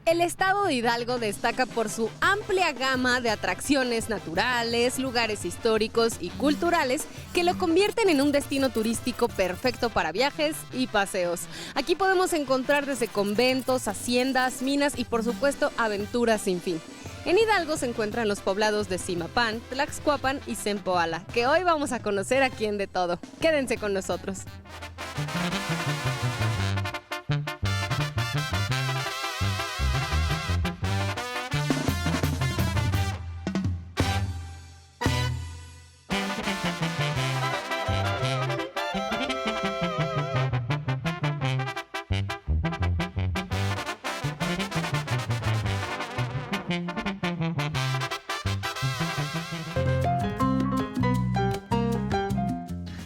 El estado de Hidalgo destaca por su amplia gama de atracciones naturales, lugares históricos y culturales que lo convierten en un destino turístico perfecto para viajes y paseos. Aquí podemos encontrar desde conventos, haciendas, minas y por supuesto aventuras sin fin. En Hidalgo se encuentran los poblados de Zimapán, Tlaxcuapan y Zempoala, que hoy vamos a conocer aquí en De Todo. Quédense con nosotros.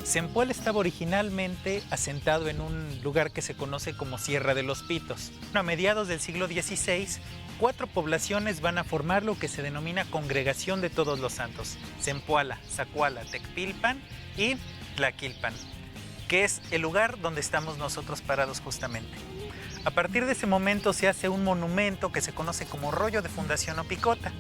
Zempoala estaba originalmente asentado en un lugar que se conoce como Sierra de los Pitos. A mediados del siglo XVI, 4 poblaciones van a formar lo que se denomina Congregación de Todos los Santos: Zempoala, Zacuala, Tecpilpan y Tlaquilpan, que es el lugar donde estamos nosotros parados justamente. A partir de ese momento se hace un monumento que se conoce como Rollo de Fundación Opicota,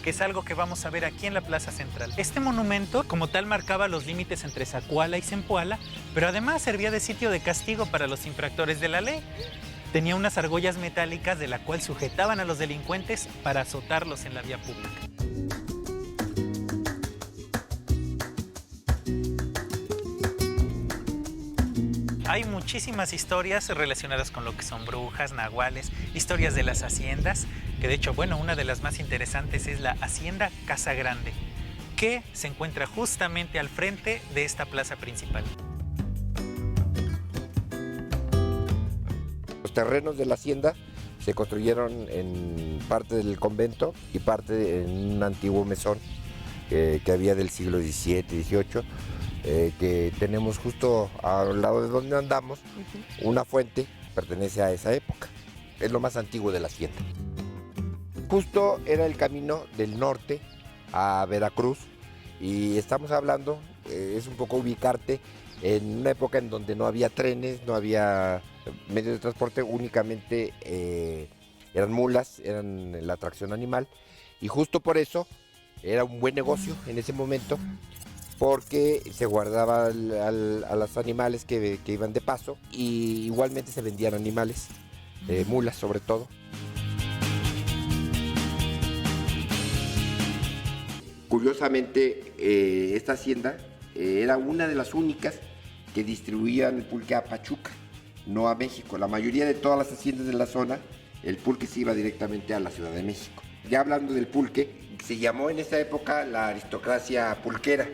que es algo que vamos a ver aquí en la Plaza Central. Este monumento, como tal, marcaba los límites entre Zacuala y Zempoala, pero además servía de sitio de castigo para los infractores de la ley. Tenía unas argollas metálicas de la cual sujetaban a los delincuentes para azotarlos en la vía pública. Hay muchísimas historias relacionadas con lo que son brujas, nahuales, historias de las haciendas, que de hecho, bueno, una de las más interesantes es la Hacienda Casa Grande, que se encuentra justamente al frente de esta plaza principal. Los terrenos de la hacienda se construyeron en parte del convento y parte en un antiguo mesón que había del siglo XVII, XVIII, que tenemos justo al lado de donde andamos. Una fuente pertenece a esa época, es lo más antiguo de la hacienda. Justo era el camino del norte a Veracruz y estamos hablando, es un poco ubicarte en una época en donde no había trenes, no había medios de transporte, únicamente eran mulas, eran la atracción animal, y justo por eso era un buen negocio en ese momento, porque se guardaba a los animales que iban de paso, y igualmente se vendían animales, mulas sobre todo. Curiosamente, esta hacienda era una de las únicas que distribuían el pulque a Pachuca, no a México. La mayoría de todas las haciendas de la zona, el pulque se iba directamente a la Ciudad de México. Ya hablando del pulque, se llamó en esa época la aristocracia pulquera,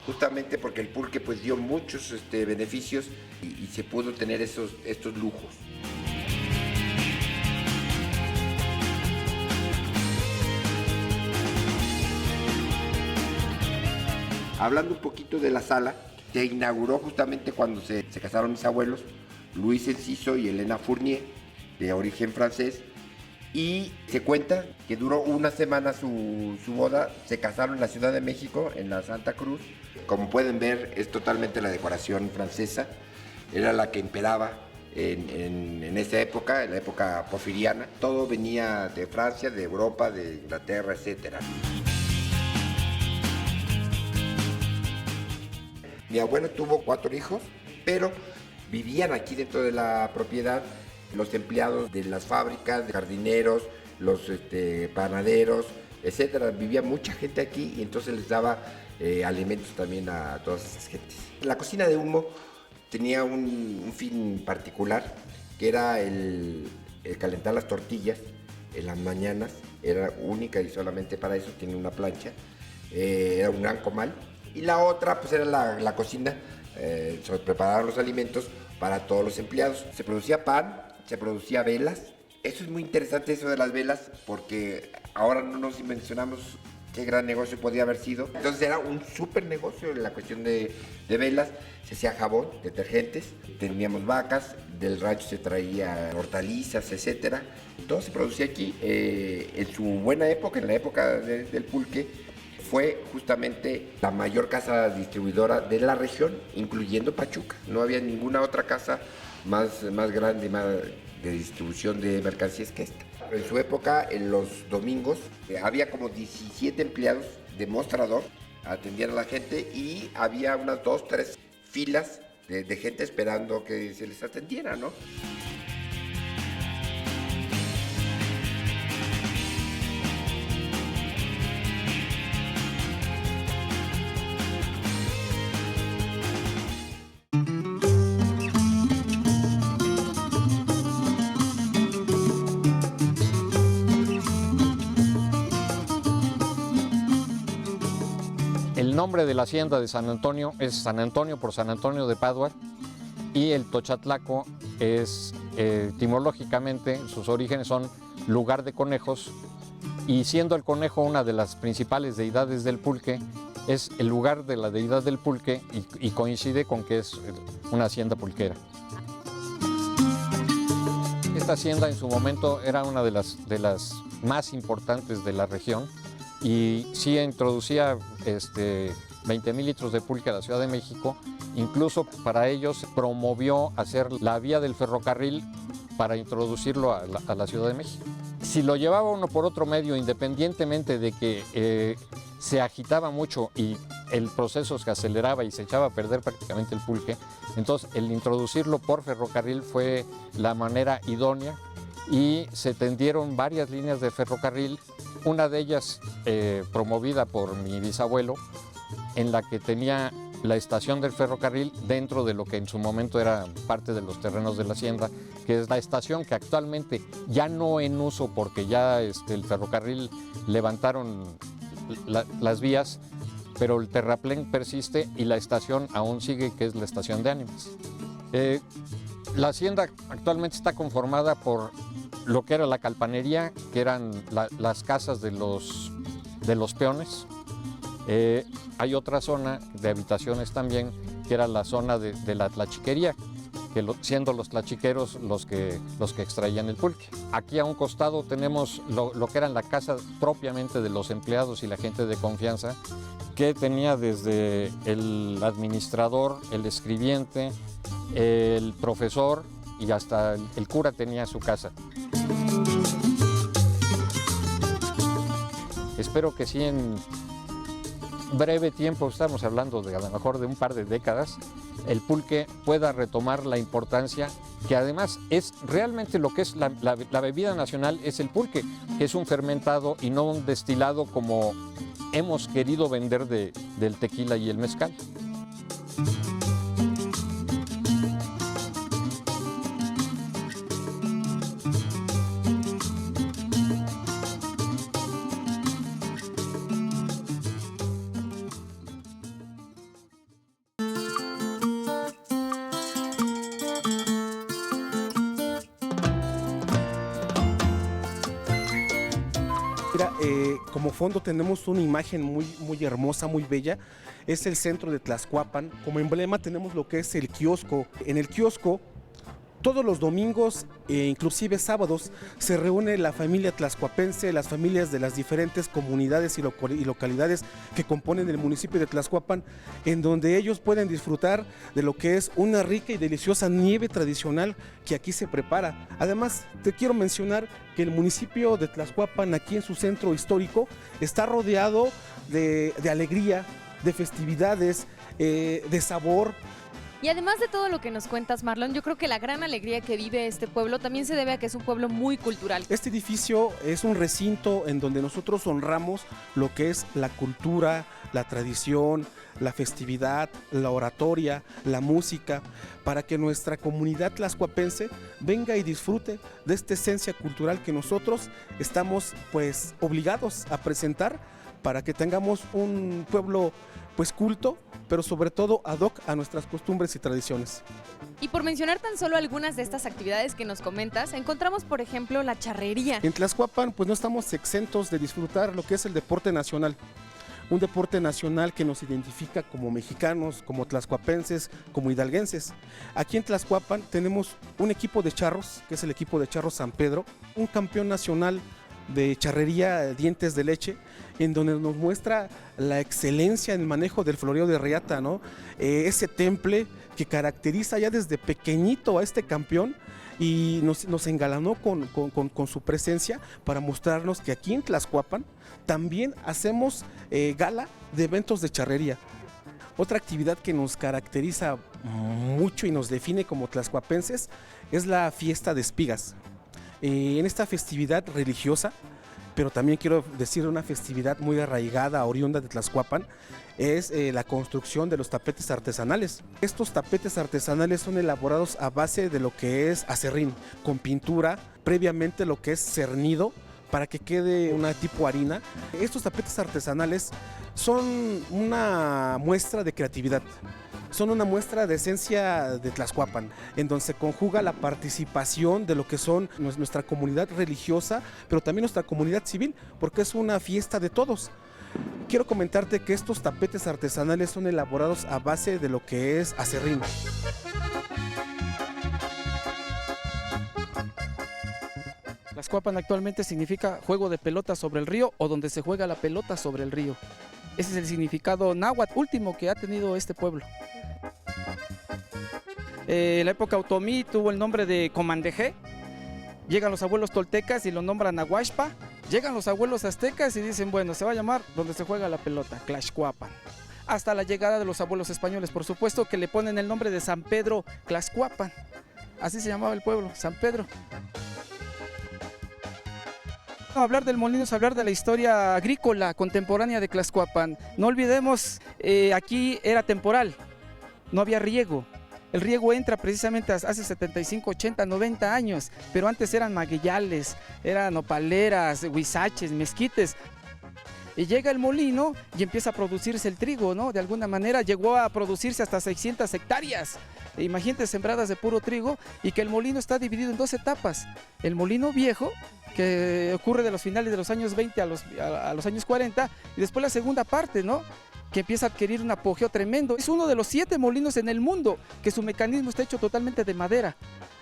justamente porque el pulque pues dio muchos beneficios y se pudo tener estos lujos. Hablando un poquito de la sala, se inauguró justamente cuando se casaron mis abuelos, Luis Enciso y Elena Fournier, de origen francés, y se cuenta que duró una semana su boda. Se casaron en la Ciudad de México, en la Santa Cruz. Como pueden ver, es totalmente la decoración francesa, era la que imperaba en esa época, en la época porfiriana. Todo venía de Francia, de Europa, de Inglaterra, etc. Mi abuelo tuvo 4 hijos, pero vivían aquí dentro de la propiedad los empleados de las fábricas, de jardineros, los panaderos, etcétera. Vivía mucha gente aquí y entonces les daba alimentos también a todas esas gentes. La cocina de humo tenía un fin particular, que era el calentar las tortillas en las mañanas. Era única y solamente para eso, tenía una plancha, era un gran comal. Y la otra pues era la cocina, preparar los alimentos para todos los empleados. Se producía pan, se producía velas. Eso es muy interesante, eso de las velas, porque ahora no nos dimensionamos qué gran negocio podía haber sido. Entonces era un súper negocio en la cuestión de velas. Se hacía jabón, detergentes, teníamos vacas, del rancho se traía hortalizas, etcétera. Todo se producía aquí. En su buena época, en la época del pulque, fue justamente la mayor casa distribuidora de la región, incluyendo Pachuca. No había ninguna otra casa más grande, más de distribución de mercancías que esta. En su época, en los domingos, había como 17 empleados de mostrador, atendían a la gente y había unas 2, 3 filas de gente esperando que se les atendiera, ¿no? El nombre de la hacienda de San Antonio es San Antonio por San Antonio de Padua, y el Tochatlaco es, etimológicamente, sus orígenes son lugar de conejos, y siendo el conejo una de las principales deidades del pulque, es el lugar de la deidad del pulque y coincide con que es una hacienda pulquera. Esta hacienda en su momento era una de las más importantes de la región, y sí introducía 20,000 litros de pulque a la Ciudad de México. Incluso para ellos promovió hacer la vía del ferrocarril para introducirlo a la Ciudad de México. Si lo llevaba uno por otro medio, independientemente de que se agitaba mucho y el proceso se aceleraba y se echaba a perder prácticamente el pulque, entonces el introducirlo por ferrocarril fue la manera idónea, y se tendieron varias líneas de ferrocarril, una de ellas promovida por mi bisabuelo, en la que tenía la estación del ferrocarril dentro de lo que en su momento era parte de los terrenos de la hacienda, que es la estación que actualmente ya no en uso porque ya el ferrocarril levantaron las vías, pero el terraplén persiste y la estación aún sigue, que es la estación de Ánimas. La hacienda actualmente está conformada por lo que era la calpanería, que eran las casas de los peones. Hay otra zona de habitaciones también, que era la zona de la tlachiquería, que siendo los tlachiqueros los que extraían el pulque. Aquí a un costado tenemos lo que eran la casa propiamente de los empleados y la gente de confianza, que tenía desde el administrador, el escribiente, el profesor y hasta el cura tenía su casa. Espero que sí en breve tiempo, estamos hablando de a lo mejor de un par de décadas, el pulque pueda retomar la importancia que además es realmente lo que es la bebida nacional, es el pulque, que es un fermentado y no un destilado como hemos querido vender del tequila y el mezcal. Mira, como fondo tenemos una imagen muy hermosa, muy bella. Es el centro de Tlaxcuapan. Como emblema tenemos lo que es el kiosco. En el kiosco, todos los domingos e inclusive sábados, se reúne la familia tlaxcuapense, las familias de las diferentes comunidades y localidades que componen el municipio de Tlaxcuapan, en donde ellos pueden disfrutar de lo que es una rica y deliciosa nieve tradicional que aquí se prepara. Además, te quiero mencionar que el municipio de Tlaxcuapan, aquí en su centro histórico, está rodeado de alegría, de festividades, de sabor. Y además de todo lo que nos cuentas, Marlon, yo creo que la gran alegría que vive este pueblo también se debe a que es un pueblo muy cultural. Este edificio es un recinto en donde nosotros honramos lo que es la cultura, la tradición, la festividad, la oratoria, la música, para que nuestra comunidad tlaxcuapense venga y disfrute de esta esencia cultural que nosotros estamos pues obligados a presentar, para que tengamos un pueblo pues culto, pero sobre todo ad hoc a nuestras costumbres y tradiciones. Y por mencionar tan solo algunas de estas actividades que nos comentas, encontramos por ejemplo la charrería. En Tlaxcuapan pues no estamos exentos de disfrutar lo que es el deporte nacional. Un deporte nacional que nos identifica como mexicanos, como tlaxcuapenses, como hidalguenses. Aquí en Tlaxcuapan tenemos un equipo de charros, que es el equipo de charros San Pedro, un campeón nacional de charrería Dientes de Leche, en donde nos muestra la excelencia en el manejo del floreo de riata, ¿no? Ese temple que caracteriza ya desde pequeñito a este campeón, y nos engalanó con su presencia para mostrarnos que aquí en Tlaxcuapan también hacemos gala de eventos de charrería. Otra actividad que nos caracteriza mucho y nos define como tlaxcuapenses es la fiesta de espigas. En esta festividad religiosa, pero también quiero decir una festividad muy arraigada, oriunda de Tlaxcuapan, es la construcción de los tapetes artesanales. Estos tapetes artesanales son elaborados a base de lo que es acerrín, con pintura, previamente lo que es cernido, para que quede una tipo harina. Estos tapetes artesanales son una muestra de creatividad, son una muestra de esencia de Tlaxcuapan, en donde se conjuga la participación de lo que son nuestra comunidad religiosa, pero también nuestra comunidad civil, porque es una fiesta de todos. Quiero comentarte que estos tapetes artesanales son elaborados a base de lo que es acerrín. Tlaxcuapan actualmente significa juego de pelota sobre el río o donde se juega la pelota sobre el río. Ese es el significado náhuatl último que ha tenido este pueblo. En la época otomí tuvo el nombre de Comandejé. Llegan los abuelos toltecas y lo nombran Aguaxpa. Llegan los abuelos aztecas y dicen, bueno, se va a llamar donde se juega la pelota, Tlaxcuapan. Hasta la llegada de los abuelos españoles, por supuesto, que le ponen el nombre de San Pedro Tlaxcuapan. Así se llamaba el pueblo, San Pedro. Hablar del molino es hablar de la historia agrícola contemporánea de Tlaxcuapan. No olvidemos, aquí era temporal, no había riego. El riego entra precisamente hace 75, 80, 90 años, pero antes eran magueyales, eran nopaleras, huizaches, mezquites. Y llega el molino y empieza a producirse el trigo, ¿no? De alguna manera llegó a producirse hasta 600 hectáreas. Imagínate, sembradas de puro trigo, y que el molino está dividido en dos etapas. El molino viejo, que ocurre de los finales de los años 20 a los años 40, y después la segunda parte, ¿no?, que empieza a adquirir un apogeo tremendo. Es uno de los 7 molinos en el mundo que su mecanismo está hecho totalmente de madera.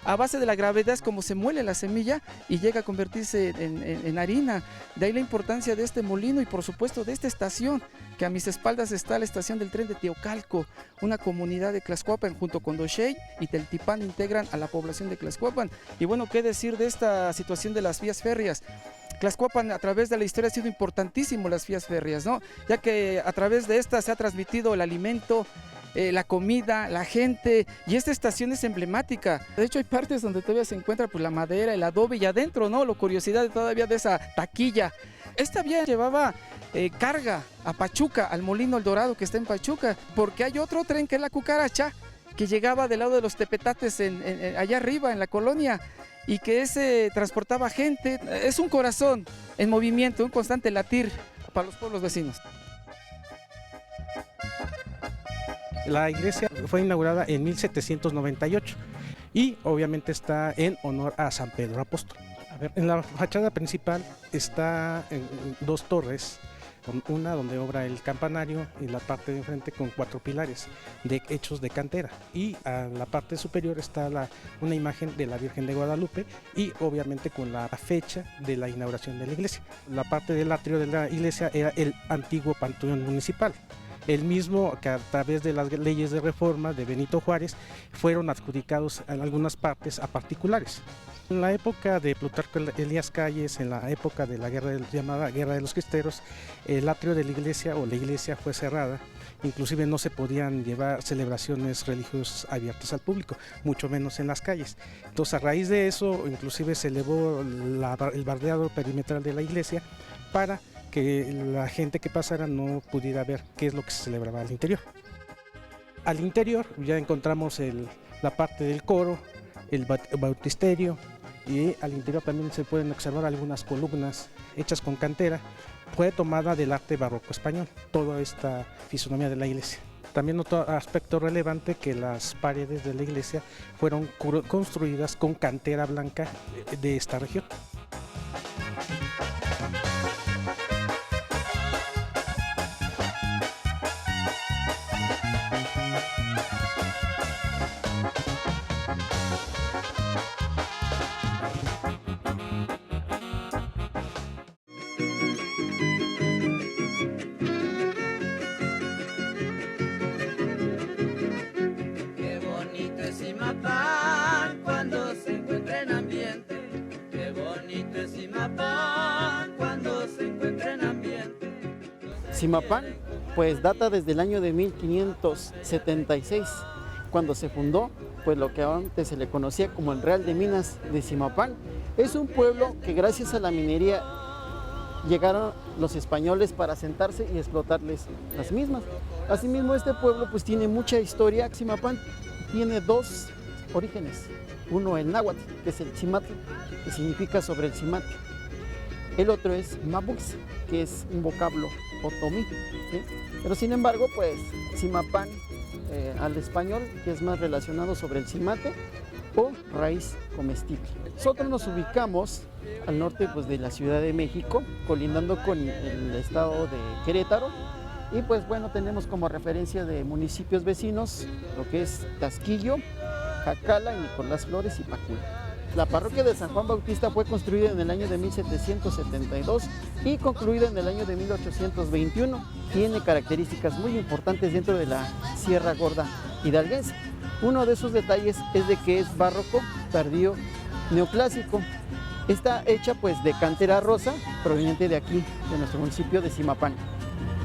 A base de la gravedad es como se muele la semilla y llega a convertirse en harina. De ahí la importancia de este molino y por supuesto de esta estación, que a mis espaldas está la estación del tren de Teocalco, una comunidad de Tlaxcuapan junto con Doxey y Teltipán integran a la población de Tlaxcuapan. Y bueno, ¿qué decir de esta situación de las vías férreas? Tlaxcuapan a través de la historia ha sido importantísimo las vías férreas, ¿no?, ya que a través de estas se ha transmitido el alimento, la comida, la gente, y esta estación es emblemática. De hecho hay partes donde todavía se encuentra pues la madera, el adobe, y adentro, ¿no?, la curiosidad todavía de esa taquilla. Esta vía llevaba carga a Pachuca, al Molino El Dorado que está en Pachuca, porque hay otro tren que es la Cucaracha, que llegaba del lado de los Tepetates allá arriba en la colonia, y que ese transportaba gente. Es un corazón en movimiento, un constante latir para los pueblos vecinos. La iglesia fue inaugurada en 1798 y obviamente está en honor a San Pedro Apóstol. En la fachada principal está en 2 torres, una donde obra el campanario y la parte de enfrente con 4 pilares hechos de cantera, y a la parte superior está una imagen de la Virgen de Guadalupe y obviamente con la fecha de la inauguración de la iglesia. La parte del atrio de la iglesia era el antiguo panteón municipal, el mismo que a través de las leyes de reforma de Benito Juárez fueron adjudicados en algunas partes a particulares. En la época de Plutarco Elías Calles, en la época de la llamada Guerra de los Cristeros, el atrio de la iglesia o la iglesia fue cerrada, inclusive no se podían llevar celebraciones religiosas abiertas al público, mucho menos en las calles. Entonces a raíz de eso, inclusive se elevó el bardeado perimetral de la iglesia para que la gente que pasara no pudiera ver qué es lo que se celebraba al interior. Al interior ya encontramos la parte del coro, el bautisterio, y al interior también se pueden observar algunas columnas hechas con cantera. Fue tomada del arte barroco español, toda esta fisonomía de la iglesia. También otro aspecto relevante, que las paredes de la iglesia fueron construidas con cantera blanca de esta región. Qué bonito es Zimapán cuando se encuentra Zimapán pues data desde el año de 1576, cuando se fundó pues lo que antes se le conocía como el Real de Minas de Zimapán. Es un pueblo que gracias a la minería llegaron los españoles para asentarse y explotarles las mismas. Asimismo, este pueblo pues tiene mucha historia. Zimapán tiene dos orígenes. Uno el náhuatl, que es el tzimatl, que significa sobre el cimate. El otro es mabux, que es un vocablo otomí, ¿sí? Pero sin embargo, pues Zimapán al español, que es más relacionado sobre el cimate o raíz comestible. Nosotros nos ubicamos al norte pues, de la Ciudad de México, colindando con el estado de Querétaro, y pues bueno, tenemos como referencia de municipios vecinos lo que es Tasquillo, Jacala, Nicolás Flores y Pacul. La parroquia de San Juan Bautista fue construida en el año de 1772 y concluida en el año de 1821. Tiene características muy importantes dentro de la Sierra Gorda hidalguense. Uno de esos detalles es de que es barroco, tardío, neoclásico. Está hecha pues de cantera rosa, proveniente de aquí, de nuestro municipio de Zimapán.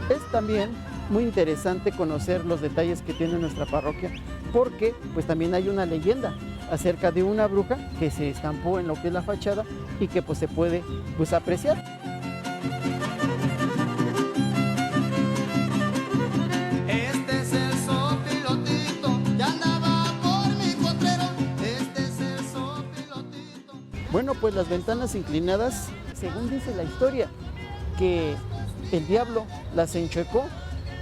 Es también muy interesante conocer los detalles que tiene nuestra parroquia, porque pues también hay una leyenda acerca de una bruja que se estampó en lo que es la fachada y que pues se puede pues apreciar. Este es el sopilotito, ya andaba por mi potrero. Este es el sopilotito. Bueno, pues las ventanas inclinadas, según dice la historia, que el diablo las enchuecó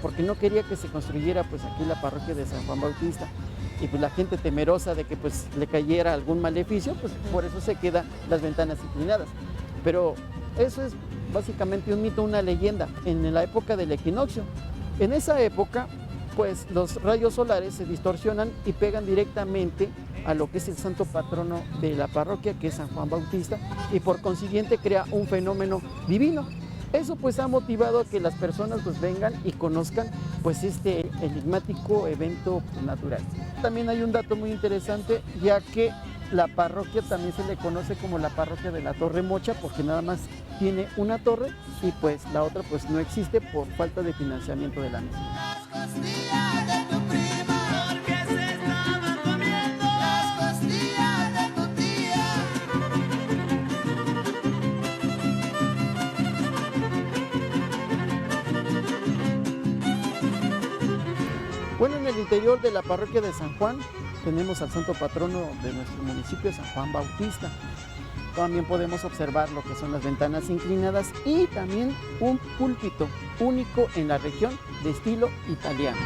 porque no quería que se construyera pues aquí la parroquia de San Juan Bautista. Y pues la gente temerosa de que pues le cayera algún maleficio, pues por eso se quedan las ventanas inclinadas. Pero eso es básicamente un mito, una leyenda en la época del equinoccio. En esa época, pues los rayos solares se distorsionan y pegan directamente a lo que es el santo patrono de la parroquia, que es San Juan Bautista, y por consiguiente crea un fenómeno divino. Eso pues ha motivado a que las personas pues vengan y conozcan pues este enigmático evento natural. También hay un dato muy interesante, ya que la parroquia también se le conoce como la parroquia de la Torre Mocha, porque nada más tiene una torre y pues la otra pues no existe por falta de financiamiento de la misma. Las costillas de tu prima, porque se estaban comiendo las costillas de tu tía. Bueno, en el interior de la parroquia de San Juan tenemos al santo patrono de nuestro municipio, San Juan Bautista. También podemos observar lo que son las ventanas inclinadas y también un púlpito único en la región de estilo italiano.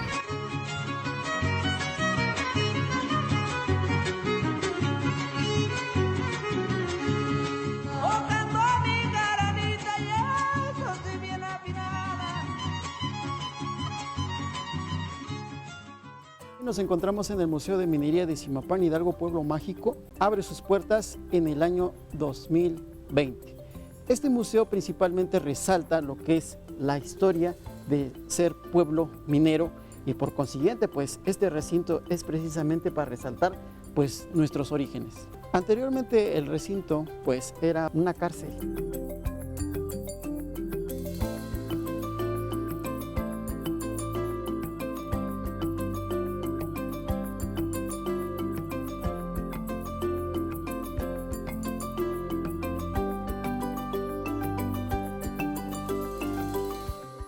Nos encontramos en el Museo de Minería de Zimapán, Hidalgo, Pueblo Mágico. Abre sus puertas en el año 2020. Este museo principalmente resalta lo que es la historia de ser pueblo minero y por consiguiente pues este recinto es precisamente para resaltar pues nuestros orígenes. Anteriormente el recinto pues era una cárcel.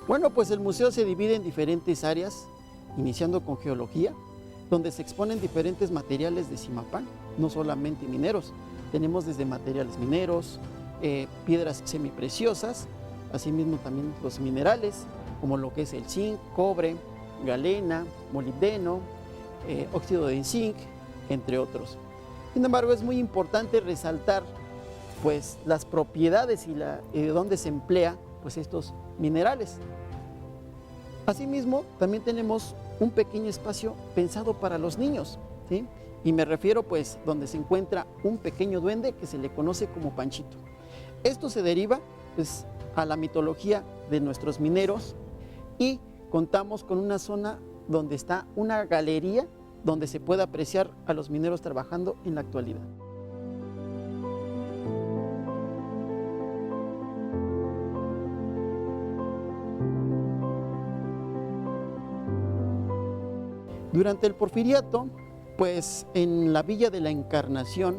Bueno, pues el museo se divide en diferentes áreas, iniciando con geología, donde se exponen diferentes materiales de Zimapán, no solamente mineros. Tenemos desde materiales mineros, piedras semipreciosas, asimismo también los minerales, como lo que es el zinc, cobre, galena, molibdeno, óxido de zinc, entre otros. Sin embargo, es muy importante resaltar pues, las propiedades y dónde se emplea pues, estos minerales. Asimismo, también tenemos un pequeño espacio pensado para los niños, ¿sí? Y me refiero pues donde se encuentra un pequeño duende que se le conoce como Panchito. Esto se deriva pues, a la mitología de nuestros mineros y contamos con una zona donde está una galería donde se puede apreciar a los mineros trabajando en la actualidad. Durante el Porfiriato, pues en la Villa de la Encarnación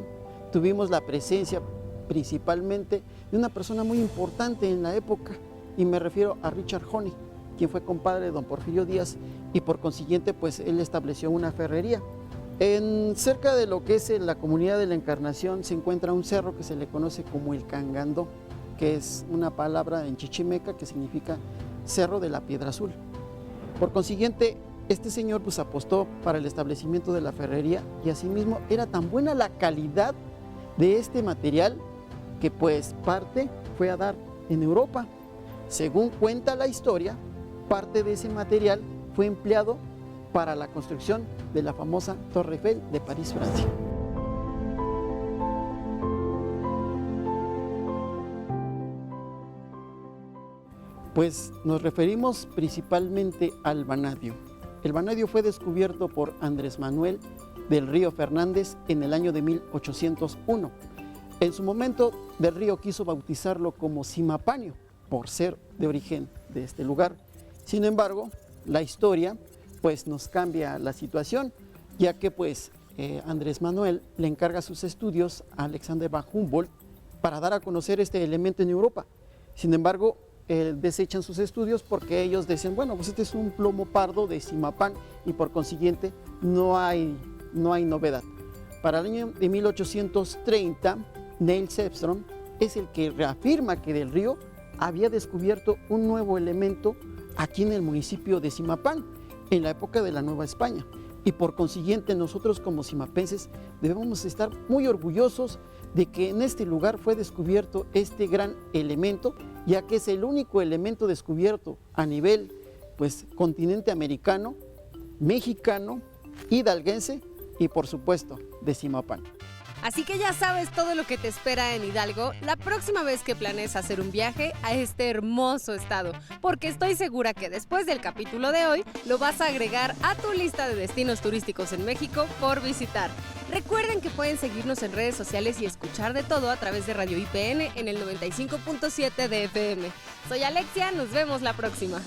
tuvimos la presencia principalmente de una persona muy importante en la época, y me refiero a Richard Honey, quien fue compadre de don Porfirio Díaz, y por consiguiente pues él estableció una ferrería. Cerca de lo que es la comunidad de la Encarnación se encuentra un cerro que se le conoce como el Cangandó, que es una palabra en chichimeca que significa Cerro de la Piedra Azul. Por consiguiente, este señor pues apostó para el establecimiento de la ferrería, y asimismo era tan buena la calidad de este material que pues parte fue a dar en Europa. Según cuenta la historia, parte de ese material fue empleado para la construcción de la famosa Torre Eiffel de París, Francia. Pues nos referimos principalmente al vanadio. El vanadio fue descubierto por Andrés Manuel del Río Fernández en el año de 1801. En su momento, del Río quiso bautizarlo como Zimapanio, por ser de origen de este lugar. Sin embargo, la historia pues nos cambia la situación, ya que pues Andrés Manuel le encarga sus estudios a Alexander von Humboldt para dar a conocer este elemento en Europa. Sin embargo, desechan sus estudios porque ellos dicen, bueno, pues este es un plomo pardo de Zimapán y por consiguiente no hay novedad. Para el año de 1830, Neil Sebstrom es el que reafirma que del Río había descubierto un nuevo elemento aquí en el municipio de Zimapán, en la época de la Nueva España. Y por consiguiente nosotros como zimapenses debemos estar muy orgullosos de que en este lugar fue descubierto este gran elemento, ya que es el único elemento descubierto a nivel pues continente americano, mexicano, hidalguense y por supuesto de Zimapán. Así que ya sabes todo lo que te espera en Hidalgo la próxima vez que planees hacer un viaje a este hermoso estado, porque estoy segura que después del capítulo de hoy lo vas a agregar a tu lista de destinos turísticos en México por visitar. Recuerden que pueden seguirnos en redes sociales y escuchar de todo a través de Radio IPN en el 95.7 de FM. Soy Alexia, nos vemos la próxima.